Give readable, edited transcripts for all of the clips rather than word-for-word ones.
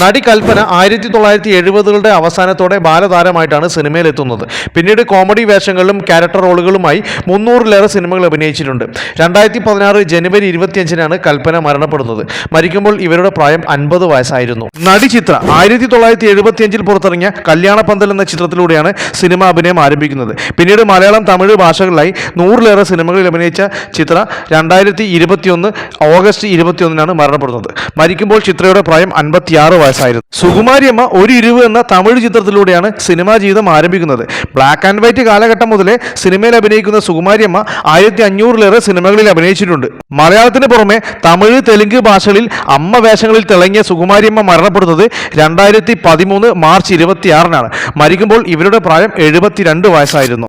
നടി കൽപ്പന 1970കളുടെ അവസാനത്തോടെ ബാലതാരമായിട്ടാണ് സിനിമയിലെത്തുന്നത്. പിന്നീട് കോമഡി വേഷങ്ങളിലും ക്യാരക്ടർ റോളുകളുമായി 300ലേറെ സിനിമകൾ അഭിനയിച്ചിട്ടുണ്ട്. 2016 ജനുവരി 25-നാണ് കൽപ്പന മരണപ്പെടുന്നത്. മരിക്കുമ്പോൾ ഇവരുടെ പ്രായം 50 വയസ്സായിരുന്നു. നടി ചിത്ര 1975-ൽ പുറത്തിറങ്ങിയ കല്യാണപന്തൽ എന്ന ചിത്രത്തിലൂടെയാണ് സിനിമ അഭിനയം ആരംഭിക്കുന്നത്. പിന്നീട് മലയാളം, തമിഴ് ഭാഷകളിലായി 100ലേറെ സിനിമകളിൽ അഭിനയിച്ച ചിത്ര 2021 ഓഗസ്റ്റ് 21-നാണ് മരണപ്പെടുന്നത്. മരിക്കുമ്പോൾ ചിത്രയുടെ പ്രായം 56 വയസ്സായിരുന്നു. സുകുമാരിയമ്മ ഒരു ഇരുവ് എന്ന തമിഴ് ചിത്രത്തിലൂടെയാണ് സിനിമാ ജീവിതം ആരംഭിക്കുന്നത്. ബ്ലാക്ക് ആൻഡ് വൈറ്റ് കാലഘട്ടം മുതലേ സിനിമയിൽ അഭിനയിക്കുന്ന സുകുമാരിയമ്മ 1500ലേറെ സിനിമകളിൽ അഭിനയിച്ചിട്ടുണ്ട്. മലയാളത്തിന് പുറമെ തമിഴ്, തെലുങ്ക് ഭാഷകളിൽ അമ്മ വേഷങ്ങളിൽ തിളങ്ങിയ സുകുമാരിയമ്മ മരണപ്പെടുന്നത് 2013 മാർച്ച് 26-നാണ്. മരിക്കുമ്പോൾ ഇവരുടെ പ്രായം 72 വയസ്സായിരുന്നു.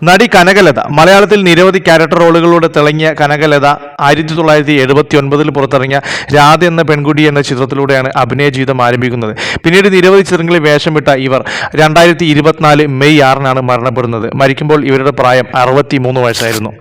നടി കനകലത. മലയാളത്തിൽ നിരവധി ക്യാരക്ടർ റോളുകളിലൂടെ തിളങ്ങിയ കനകലത 1979-ൽ പുറത്തിറങ്ങിയ രാധ എന്ന പെൺകുട്ടി എന്ന ചിത്രത്തിലൂടെയാണ് അഭിനയ ജീവിതം ആരംഭിക്കുന്നത്. പിന്നീട് നിരവധി ചിത്രങ്ങളിൽ വേഷം വിട്ട ഇവർ 2024 മെയ് 6-നാണ് മരണപ്പെടുന്നത്. മരിക്കുമ്പോൾ ഇവരുടെ പ്രായം 63 വയസ്സായിരുന്നു.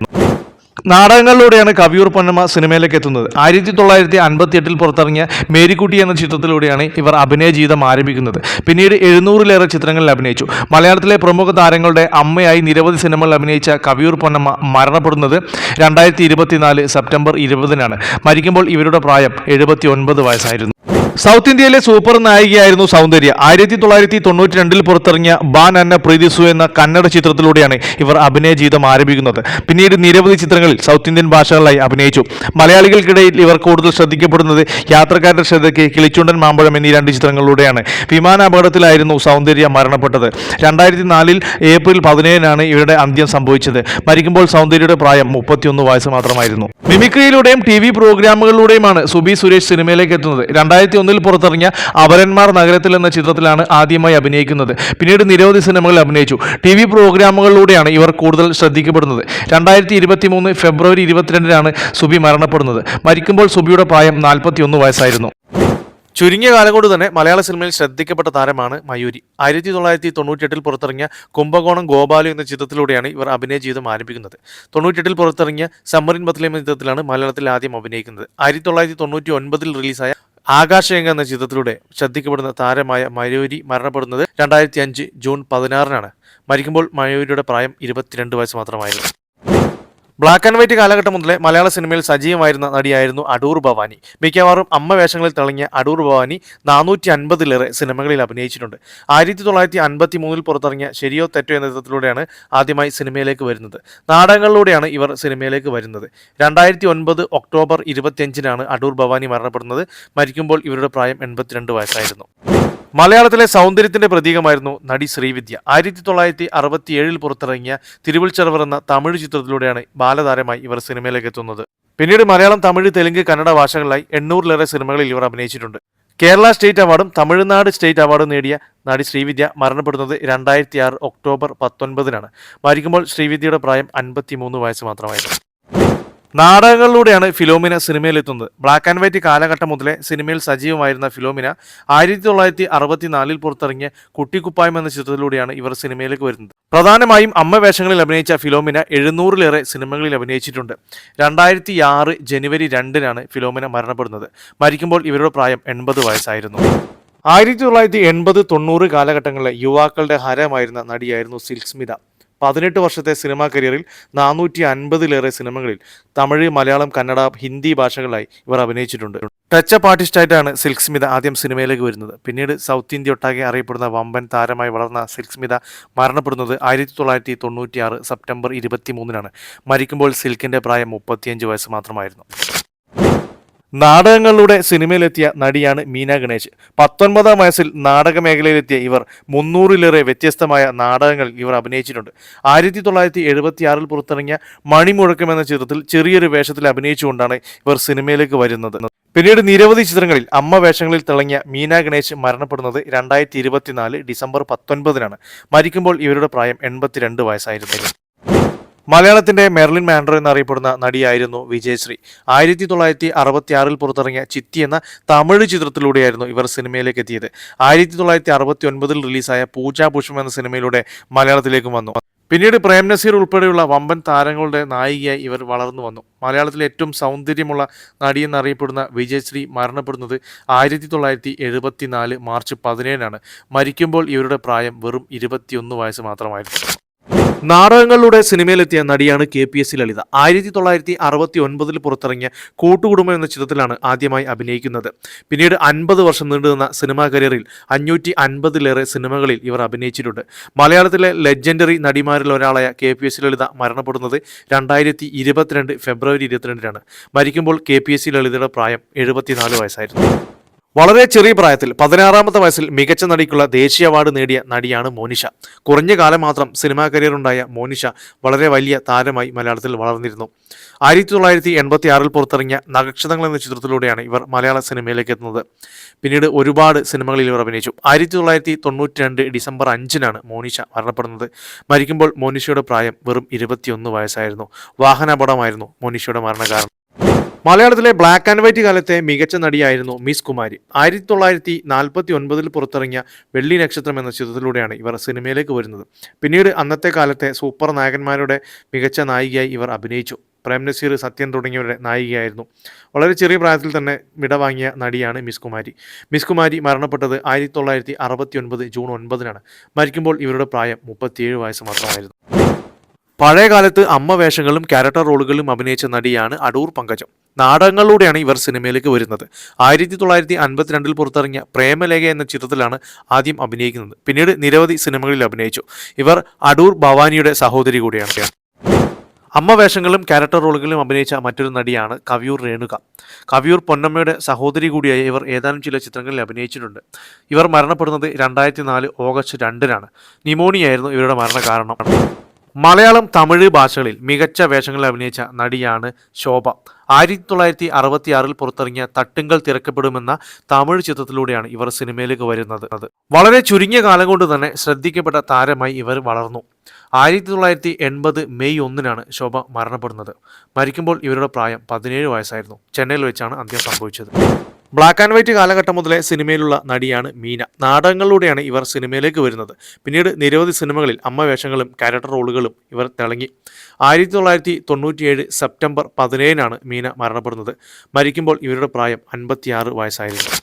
നാടകങ്ങളിലൂടെയാണ് കവിയൂർ പൊന്നമ്മ സിനിമയിലേക്ക് എത്തുന്നത്. 1958-ൽ പുറത്തിറങ്ങിയ മേരിക്കുട്ടി എന്ന ചിത്രത്തിലൂടെയാണ് ഇവർ അഭിനയ ജീവിതം ആരംഭിക്കുന്നത്. പിന്നീട് 700ലേറെ ചിത്രങ്ങളിൽ അഭിനയിച്ചു. മലയാളത്തിലെ പ്രമുഖ താരങ്ങളുടെ അമ്മയായി നിരവധി സിനിമകളിൽ അഭിനയിച്ച കവിയൂർ പൊന്നമ്മ മരണപ്പെടുന്നത് 2024 സെപ്റ്റംബർ 20-നാണ്. മരിക്കുമ്പോൾ ഇവരുടെ പ്രായം 79 വയസ്സായിരുന്നു. സൗത്ത് ഇന്ത്യയിലെ സൂപ്പർ നായികയായിരുന്നു സൗന്ദര്യ. 1992-ൽ പുറത്തിറങ്ങിയ ബാൻ അന്ന പ്രീതിസു എന്ന കന്നഡ ചിത്രത്തിലൂടെയാണ് ഇവർ അഭിനയ ജീവിതം ആരംഭിക്കുന്നത്. പിന്നീട് നിരവധി ചിത്രങ്ങളിൽ സൗത്ത് ഇന്ത്യൻ ഭാഷകളിലായി അഭിനയിച്ചു. മലയാളികൾക്കിടയിൽ ഇവർ കൂടുതൽ ശ്രദ്ധിക്കപ്പെടുന്നത് യാത്രക്കാരുടെ ശ്രദ്ധയ്ക്ക് കിളിച്ചുണ്ടൻ മാമ്പഴം എന്നീ 2 ചിത്രങ്ങളിലൂടെയാണ്. വിമാന അപകടത്തിലായിരുന്നു സൗന്ദര്യ മരണപ്പെട്ടത്. 2004 ഏപ്രിൽ 17-നാണ് ഇവരുടെ അന്ത്യം സംഭവിച്ചത്. മരിക്കുമ്പോൾ സൗന്ദര്യയുടെ പ്രായം 31 വയസ്സ് മാത്രമായിരുന്നു. മിമിക്രിയിലൂടെയും TV പ്രോഗ്രാമുകളിലൂടെയുമാണ് സുബി സുരേഷ് സിനിമയിലേക്ക് എത്തുന്നത്. 2001-ൽ പുറത്തിറങ്ങിയ അപരന്മാർ നഗരത്തിൽ എന്ന ചിത്രത്തിലാണ് ആദ്യമായി അഭിനയിക്കുന്നത്. പിന്നീട് നിരവധി സിനിമകളിൽ അഭിനയിച്ചു. TV പ്രോഗ്രാമുകളിലൂടെയാണ് ഇവർ കൂടുതൽ ശ്രദ്ധിക്കപ്പെടുന്നത്. 2023 ഫെബ്രുവരി 22-നാണ് സുബി മരണപ്പെടുന്നത്. മരിക്കുമ്പോൾ സുബിയുടെ പ്രായം 41 വയസ്സായിരുന്നു. ചുരുങ്ങിയ കാലം കൊണ്ട് തന്നെ മലയാള സിനിമയിൽ ശ്രദ്ധിക്കപ്പെട്ട താരമാണ് മയൂരി. 1998-ൽ പുറത്തിറങ്ങിയ കുംഭകോണം ഗോപാലു എന്ന ചിത്രത്തിലൂടെയാണ് ഇവർ അഭിനയ ജീവിതം ആരംഭിക്കുന്നത്. 98-ൽ പുറത്തിറങ്ങിയ സമ്മറിൻ ബത്ലേം എന്ന ചിത്രത്തിലാണ് മലയാളത്തിൽ ആദ്യം അഭിനയിക്കുന്നത്. 1999-ൽ റിലീസായ ആകാശഗംഗ എന്ന ചിത്രത്തിലൂടെ ശ്രദ്ധിക്കപ്പെടുന്ന താരമായ മയൂരി മരണപ്പെടുന്നത് 2005 ജൂൺ 16-നാണ്. മരിക്കുമ്പോൾ മയൂരിയുടെ പ്രായം 22 വയസ്സ് മാത്രമായിരുന്നു. ബ്ലാക്ക് ആൻഡ് വൈറ്റ് കാലഘട്ടം മുതലേ മലയാള സിനിമയിൽ സജീവമായിരുന്ന നടിയായിരുന്നു അടൂർ ഭവാനി. മിക്കവാറും അമ്മ വേഷങ്ങളിൽ തിളങ്ങിയ അടൂർ ഭവാനി 450ലേറെ സിനിമകളിൽ അഭിനയിച്ചിട്ടുണ്ട്. 1953-ൽ പുറത്തിറങ്ങിയ ശരിയോ തെറ്റോ എന്ന ചിത്രത്തിലൂടെയാണ് ആദ്യമായി സിനിമയിലേക്ക് വരുന്നത്. നാടകങ്ങളിലൂടെയാണ് ഇവർ സിനിമയിലേക്ക് വരുന്നത്. 2009 ഒക്ടോബർ 25-നാണ് അടൂർ ഭവാനി മരണപ്പെടുന്നത്. മരിക്കുമ്പോൾ ഇവരുടെ പ്രായം 82 വയസ്സായിരുന്നു. മലയാളത്തിലെ സൗന്ദര്യത്തിന്റെ പ്രതീകമായിരുന്നു നടി ശ്രീവിദ്യ. 1967-ൽ പുറത്തിറങ്ങിയ തിരുവിൽച്ചെറവർ എന്ന തമിഴ് ചിത്രത്തിലൂടെയാണ് ബാലതാരമായി ഇവർ സിനിമയിലേക്ക് എത്തുന്നത്. പിന്നീട് മലയാളം, തമിഴ്, തെലുങ്ക്, കന്നഡ ഭാഷകളിലായി 800ലേറെ സിനിമകളിൽ ഇവർ അഭിനയിച്ചിട്ടുണ്ട്. കേരള സ്റ്റേറ്റ് അവാർഡും തമിഴ്നാട് സ്റ്റേറ്റ് അവാർഡും നേടിയ നടി ശ്രീവിദ്യ മരണപ്പെടുന്നത് 2006 ഒക്ടോബർ 19-നാണ്. മരിക്കുമ്പോൾ ശ്രീവിദ്യയുടെ പ്രായം 53 വയസ്സ് മാത്രമായിരുന്നു. നാടകങ്ങളിലൂടെയാണ് ഫിലോമിന സിനിമയിലെത്തുന്നത്. ബ്ലാക്ക് ആൻഡ് വൈറ്റ് കാലഘട്ടം മുതലേ സിനിമയിൽ സജീവമായിരുന്ന ഫിലോമിന 1964-ൽ പുറത്തിറങ്ങിയ കുട്ടിക്കുപ്പായം എന്ന ചിത്രത്തിലൂടെയാണ് ഇവർ സിനിമയിലേക്ക് വരുന്നത്. പ്രധാനമായും അമ്മ വേഷങ്ങളിൽ അഭിനയിച്ച ഫിലോമിന 700ലേറെ സിനിമകളിൽ അഭിനയിച്ചിട്ടുണ്ട്. 2006 ജനുവരി 2-നാണ് ഫിലോമിന മരണപ്പെടുന്നത്. മരിക്കുമ്പോൾ ഇവരുടെ പ്രായം 80 വയസ്സായിരുന്നു. 1980-90 കാലഘട്ടങ്ങളിലെ യുവാക്കളുടെ ഹരമായിരുന്ന നടിയായിരുന്നു സിൽക്ക് സ്മിത. 18 വർഷത്തെ സിനിമാ കരിയറിൽ 450ലേറെ സിനിമകളിൽ തമിഴ്, മലയാളം, കന്നഡ, ഹിന്ദി ഭാഷകളായി ഇവർ അഭിനയിച്ചിട്ടുണ്ട്. ടച്ചപ്പ് ആർട്ടിസ്റ്റായിട്ടാണ് സിൽക്ക് സ്മിത ആദ്യം സിനിമയിലേക്ക് വരുന്നത്. പിന്നീട് സൗത്ത് ഇന്ത്യ ഒട്ടാകെ അറിയപ്പെടുന്ന വമ്പൻ താരമായി വളർന്ന സിൽക്ക് സ്മിത മരണപ്പെടുന്നത് 1996 സെപ്റ്റംബർ 23-നാണ്. മരിക്കുമ്പോൾ സിൽക്കിന്റെ പ്രായം 35 വയസ്സ് മാത്രമായിരുന്നു. നാടകങ്ങളിലൂടെ സിനിമയിലെത്തിയ നടിയാണ് മീന ഗണേഷ്. 19-ാം വയസ്സിൽ നാടക മേഖലയിലെത്തിയ ഇവർ 300ലേറെ വ്യത്യസ്തമായ നാടകങ്ങളിൽ ഇവർ അഭിനയിച്ചിട്ടുണ്ട്. 1976-ൽ പുറത്തിറങ്ങിയ മണിമുഴക്കം എന്ന ചിത്രത്തിൽ ചെറിയൊരു വേഷത്തിൽ അഭിനയിച്ചുകൊണ്ടാണ് ഇവർ സിനിമയിലേക്ക് വരുന്നത്. പിന്നീട് നിരവധി ചിത്രങ്ങളിൽ അമ്മ വേഷങ്ങളിൽ തിളങ്ങിയ മീന ഗണേഷ് മരണപ്പെടുന്നത് 2024 ഡിസംബർ 19-നാണ്. മരിക്കുമ്പോൾ ഇവരുടെ പ്രായം 82 വയസ്സായിരുന്നു. മലയാളത്തിന്റെ മെർലിൻ മാൻഡ്രോ എന്നറിയപ്പെടുന്ന നടിയായിരുന്നു വിജയശ്രീ. 1966-ൽ പുറത്തിറങ്ങിയ ചിത്തി എന്ന തമിഴ് ചിത്രത്തിലൂടെയായിരുന്നു ഇവർ സിനിമയിലേക്ക് എത്തിയത്. 1969-ൽ റിലീസായ പൂജാ പുഷ്പം എന്ന സിനിമയിലൂടെ മലയാളത്തിലേക്കും വന്നു. പിന്നീട് പ്രേം നസീർ ഉൾപ്പെടെയുള്ള വമ്പൻ താരങ്ങളുടെ നായികയായി ഇവർ വളർന്നു വന്നു. മലയാളത്തിലെ ഏറ്റവും സൗന്ദര്യമുള്ള നടിയെന്നറിയപ്പെടുന്ന വിജയശ്രീ മരണപ്പെടുന്നത് 1974 മാർച്ച് 17 മരിക്കുമ്പോൾ ഇവരുടെ പ്രായം വെറും 21 വയസ്സ് മാത്രമായിരുന്നു. നാടകങ്ങളിലൂടെ സിനിമയിലെത്തിയ നടിയാണ് KPS ലളിത. 1969 പുറത്തിറങ്ങിയ കൂട്ടുകുടുംബം എന്ന ചിത്രത്തിലാണ് ആദ്യമായി അഭിനയിക്കുന്നത്. പിന്നീട് 50 വർഷം നീണ്ടുനിന്ന സിനിമാ കരിയറിൽ 550-ലേറെ സിനിമകളിൽ ഇവർ അഭിനയിച്ചിട്ടുണ്ട്. മലയാളത്തിലെ ലെജൻഡറി നടിമാരിൽ ഒരാളായ KPS ലളിത മരണപ്പെടുന്നത് 2022 ഫെബ്രുവരി 22 മരിക്കുമ്പോൾ KPS ലളിതയുടെ പ്രായം 74 വയസ്സായിരുന്നു. വളരെ ചെറിയ പ്രായത്തിൽ 16-ാമത്തെ വയസ്സിൽ മികച്ച നടിക്കുള്ള ദേശീയ അവാർഡ് നേടിയ നടിയാണ് മോനിഷ. കുറഞ്ഞ കാലം മാത്രം സിനിമാ കരിയർ ഉണ്ടായ മോനിഷ വളരെ വലിയ താരമായി മലയാളത്തിൽ വളർന്നിരുന്നു. 1986 പുറത്തിറങ്ങിയ നക്ഷത്രങ്ങൾ എന്ന ചിത്രത്തിലൂടെയാണ് ഇവർ മലയാള സിനിമയിലേക്ക് എത്തുന്നത്. പിന്നീട് ഒരുപാട് സിനിമകളിൽ ഇവർ അഭിനയിച്ചു. 1992 ഡിസംബർ 5 മോനിഷ മരണപ്പെടുന്നത്. മരിക്കുമ്പോൾ മോനിഷയുടെ പ്രായം വെറും 21 വയസ്സായിരുന്നു. വാഹനാപകടമായിരുന്നു മോനിഷയുടെ മരണകാരണം. മലയാളത്തിലെ ബ്ലാക്ക് ആൻഡ് വൈറ്റ് കാലത്തെ മികച്ച നടിയായിരുന്നു മിസ് കുമാരി. 1949 പുറത്തിറങ്ങിയ വെള്ളി നക്ഷത്രം എന്ന ചിത്രത്തിലൂടെയാണ് ഇവർ സിനിമയിലേക്ക് വരുന്നത്. പിന്നീട് അന്നത്തെ കാലത്തെ സൂപ്പർ നായകന്മാരുടെ മികച്ച നായികയായി ഇവർ അഭിനയിച്ചു. പ്രേം നസീർ, സത്യൻ തുടങ്ങിയവരുടെ നായികയായിരുന്നു. വളരെ ചെറിയ പ്രായത്തിൽ തന്നെ വിടവാങ്ങിയ നടിയാണ് മിസ് കുമാരി. മിസ് കുമാരി മരണപ്പെട്ടത് 1969 ജൂൺ 9 മരിക്കുമ്പോൾ ഇവരുടെ പ്രായം 37 വയസ്സ് മാത്രമായിരുന്നു. പഴയ കാലത്ത് അമ്മ വേഷങ്ങളും ക്യാരക്ടർ റോളുകളും അഭിനയിച്ച നടിയാണ് അടൂർ പങ്കജം. നാടകങ്ങളിലൂടെയാണ് ഇവർ സിനിമയിലേക്ക് വരുന്നത്. 1952 പുറത്തിറങ്ങിയ പ്രേമലേഖ എന്ന ചിത്രത്തിലാണ് ആദ്യം അഭിനയിക്കുന്നത്. പിന്നീട് നിരവധി സിനിമകളിൽ അഭിനയിച്ചു. ഇവർ അടൂർ ഭവാനിയുടെ സഹോദരി കൂടിയാണ്. അമ്മ വേഷങ്ങളും ക്യാരക്ടർ റോളുകളും അഭിനയിച്ച മറ്റൊരു നടിയാണ് കവിയൂർ രേണുക. കവിയൂർ പൊന്നമ്മയുടെ സഹോദരി കൂടിയായ ഇവർ ഏതാനും ചില ചിത്രങ്ങളിൽ അഭിനയിച്ചിട്ടുണ്ട്. ഇവർ മരണപ്പെടുന്നത് 2004 ഓഗസ്റ്റ് 2 ന്യൂമോണിയായിരുന്നു ഇവരുടെ മരണകാരണം. മലയാളം, തമിഴ് ഭാഷകളിൽ മികച്ച വേഷങ്ങളിൽ അഭിനയിച്ച നടിയാണ് ശോഭ. 1966 പുറത്തിറങ്ങിയ തട്ടുങ്കൽ തിരക്കപ്പെടുമെന്ന തമിഴ് ചിത്രത്തിലൂടെയാണ് ഇവർ സിനിമയിലേക്ക് വരുന്നത്. വളരെ ചുരുങ്ങിയ കാലം കൊണ്ട് തന്നെ ശ്രദ്ധിക്കപ്പെട്ട താരമായി ഇവർ വളർന്നു. 1980 മെയ് 1 ശോഭ മരണപ്പെടുന്നത്. മരിക്കുമ്പോൾ ഇവരുടെ പ്രായം 17 വയസ്സായിരുന്നു. ചെന്നൈയിൽ വെച്ചാണ് അന്ത്യം സംഭവിച്ചത്. ബ്ലാക്ക് ആൻഡ് വൈറ്റ് കാലഘട്ടം മുതലേ സിനിമയിലുള്ള നടിയാണ് മീന. നാടകങ്ങളിലൂടെയാണ് ഇവർ സിനിമയിലേക്ക് വരുന്നത്. പിന്നീട് നിരവധി സിനിമകളിൽ അമ്മ വേഷങ്ങളും ക്യാരക്ടർ റോളുകളും ഇവർ തിളങ്ങി. 1997 സെപ്റ്റംബർ 17 മീന മരണപ്പെടുന്നത്. മരിക്കുമ്പോൾ ഇവരുടെ പ്രായം 56 വയസ്സായിരുന്നു.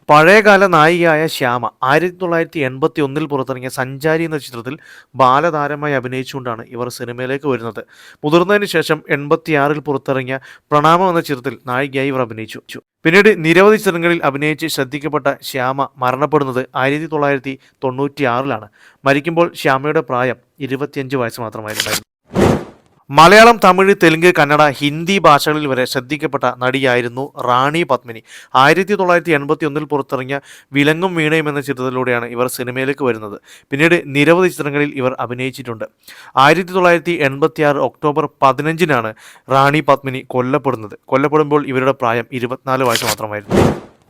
പഴയകാല നായികയായ ശ്യാമ 1981 പുറത്തിറങ്ങിയ സഞ്ചാരി എന്ന ചിത്രത്തിൽ ബാലതാരമായി അഭിനയിച്ചുകൊണ്ടാണ് ഇവർ സിനിമയിലേക്ക് വരുന്നത്. മുതിർന്നതിന് ശേഷം 86 പുറത്തിറങ്ങിയ പ്രണാമം എന്ന ചിത്രത്തിൽ നായികയായി ഇവർ അഭിനയിച്ചു. പിന്നീട് നിരവധി ചിത്രങ്ങളിൽ അഭിനയിച്ച് ശ്രദ്ധിക്കപ്പെട്ട ശ്യാമ മരണപ്പെടുന്നത് 1996 മരിക്കുമ്പോൾ ശ്യാമയുടെ പ്രായം 25 വയസ്സ് മാത്രമായിരുന്നു. മലയാളം, തമിഴ്, തെലുങ്ക്, കന്നഡ, ഹിന്ദി ഭാഷകളിൽ വരെ ശ്രദ്ധിക്കപ്പെട്ട നടിയായിരുന്നു റാണി പത്മിനി. 1981 പുറത്തിറങ്ങിയ വിലങ്ങും വീണയും എന്ന ചിത്രത്തിലൂടെയാണ് ഇവർ സിനിമയിലേക്ക് വരുന്നത്. പിന്നീട് നിരവധി ചിത്രങ്ങളിൽ ഇവർ അഭിനയിച്ചിട്ടുണ്ട്. 1986 ഒക്ടോബർ 15 റാണി പത്മിനി കൊല്ലപ്പെടുമ്പോൾ ഇവരുടെ പ്രായം 24 വയസ്സ് മാത്രമായിരുന്നു.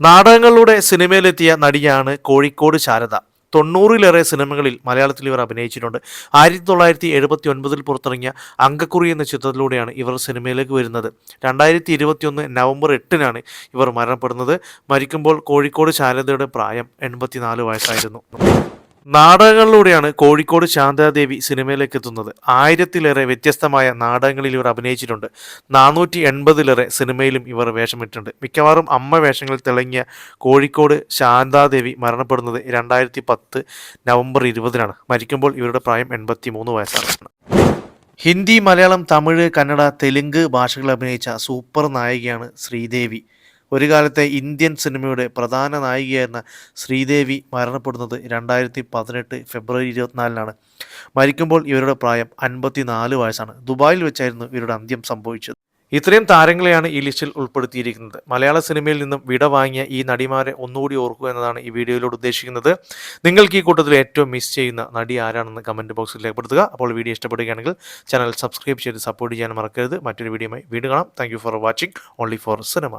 നാടകങ്ങളിലൂടെ സിനിമയിലെത്തിയ നടിയാണ് കോഴിക്കോട് ശാരദ. 90-ലേറെ സിനിമകളിൽ മലയാളത്തിൽ ഇവർ അഭിനയിച്ചിട്ടുണ്ട്. 1979 പുറത്തിറങ്ങിയ അങ്കക്കുറി എന്ന ചിത്രത്തിലൂടെയാണ് ഇവർ സിനിമയിലേക്ക് വരുന്നത്. 2021 നവംബർ 8 ഇവർ മരണപ്പെടുന്നത്. മരിക്കുമ്പോൾ കോഴിക്കോട് ശാരദയുടെ പ്രായം 84 വയസ്സായിരുന്നു. നാടകങ്ങളിലൂടെയാണ് കോഴിക്കോട് ശാന്താദേവി സിനിമയിലേക്ക് എത്തുന്നത്. 1000-ലേറെ വ്യത്യസ്തമായ നാടകങ്ങളിൽ ഇവർ അഭിനയിച്ചിട്ടുണ്ട്. 480-ലേറെ സിനിമയിലും ഇവർ വേഷമിട്ടിട്ടുണ്ട്. മിക്കവാറും അമ്മ വേഷങ്ങളിൽ തിളങ്ങിയ കോഴിക്കോട് ശാന്താദേവി മരണപ്പെടുന്നത് 2010 നവംബർ 20 മരിക്കുമ്പോൾ ഇവരുടെ പ്രായം 83 വയസ്സാണ്. ഹിന്ദി, മലയാളം, തമിഴ്, കന്നഡ, തെലുങ്ക് ഭാഷകളിൽ അഭിനയിച്ച സൂപ്പർ നായികയാണ് ശ്രീദേവി. ഒരു കാലത്തെ ഇന്ത്യൻ സിനിമയുടെ പ്രധാന നായികയായിരുന്ന ശ്രീദേവി മരണപ്പെടുന്നത് 2018 ഫെബ്രുവരി 24 മരിക്കുമ്പോൾ ഇവരുടെ പ്രായം 54 വയസ്സാണ്. ദുബായിൽ വെച്ചായിരുന്നു ഇവരുടെ അന്ത്യം സംഭവിച്ചത്. ഇത്രയും താരങ്ങളെയാണ് ഈ ലിസ്റ്റിൽ ഉൾപ്പെടുത്തിയിരിക്കുന്നത്. മലയാള സിനിമയിൽ നിന്നും വിട വാങ്ങിയ ഈ നടിമാരെ ഒന്നുകൂടി ഓർക്കുക എന്നതാണ് ഈ വീഡിയോയിലൂടെ ഉദ്ദേശിക്കുന്നത്. നിങ്ങൾക്ക് ഈ കൂട്ടത്തിൽ ഏറ്റവും മിസ് ചെയ്യുന്ന നടി ആരാണെന്ന് കമൻറ്റ് ബോക്സിൽ രേഖപ്പെടുത്തുക. അപ്പോൾ വീഡിയോ ഇഷ്ടപ്പെടുകയാണെങ്കിൽ ചാനൽ സബ്സ്ക്രൈബ് ചെയ്ത് സപ്പോർട്ട് ചെയ്യാൻ മറക്കരുത്. മറ്റൊരു വീഡിയോയുമായി വീണ്ടും കാണാം. Thank you for watching only for cinema.